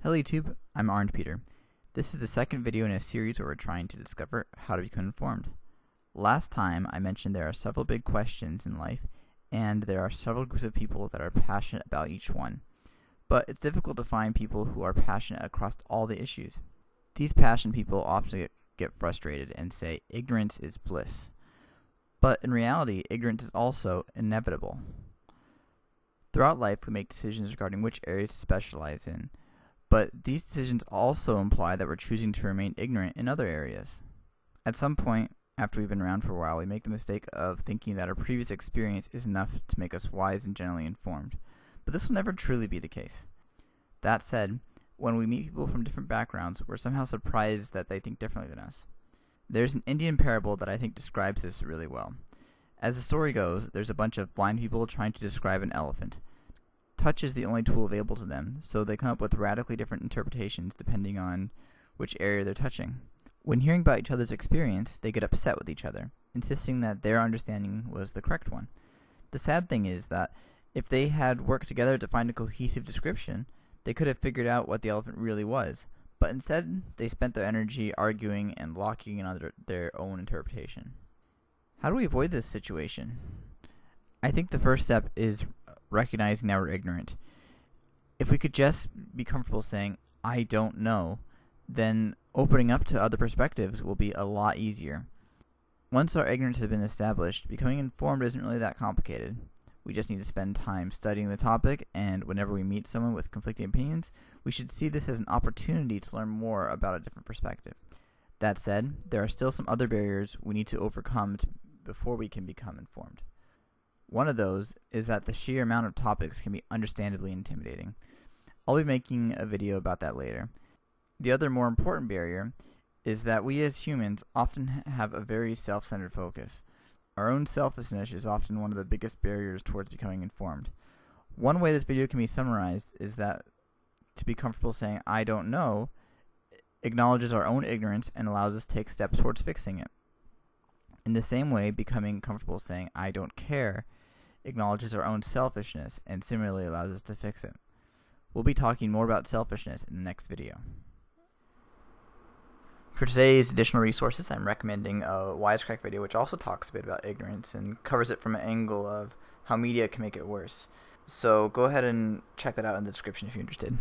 Hello YouTube, I'm Arend Peter. This is the second video in a series where we're trying to discover how to become informed. Last time I mentioned there are several big questions in life, and there are several groups of people that are passionate about each one. But it's difficult to find people who are passionate across all the issues. These passionate people often get frustrated and say ignorance is bliss. But in reality, ignorance is also inevitable. Throughout life, we make decisions regarding which areas to specialize in. But these decisions also imply that we're choosing to remain ignorant in other areas. At some point, after we've been around for a while, we make the mistake of thinking that our previous experience is enough to make us wise and generally informed. But this will never truly be the case. That said, when we meet people from different backgrounds, we're somehow surprised that they think differently than us. There's an Indian parable that I think describes this really well. As the story goes, there's a bunch of blind people trying to describe an elephant. Touch is the only tool available to them, so they come up with radically different interpretations depending on which area they're touching. When hearing about each other's experience, they get upset with each other, insisting that their understanding was the correct one. The sad thing is that if they had worked together to find a cohesive description, they could have figured out what the elephant really was, but instead they spent their energy arguing and locking in on their own interpretation. How do we avoid this situation? I think the first step is recognizing that we're ignorant. If we could just be comfortable saying, I don't know, then opening up to other perspectives will be a lot easier. Once our ignorance has been established, becoming informed isn't really that complicated. We just need to spend time studying the topic, and whenever we meet someone with conflicting opinions, we should see this as an opportunity to learn more about a different perspective. That said, there are still some other barriers we need to overcome before we can become informed. One of those is that the sheer amount of topics can be understandably intimidating. I'll be making a video about that later. The other more important barrier is that we as humans often have a very self-centered focus. Our own selfishness is often one of the biggest barriers towards becoming informed. One way this video can be summarized is that to be comfortable saying I don't know acknowledges our own ignorance and allows us to take steps towards fixing it. In the same way, becoming comfortable saying I don't care acknowledges our own selfishness and similarly allows us to fix it. We'll be talking more about selfishness in the next video. For today's additional resources, I'm recommending a Wizecrack video which also talks a bit about ignorance and covers it from an angle of how media can make it worse. So go ahead and check that out in the description if you're interested.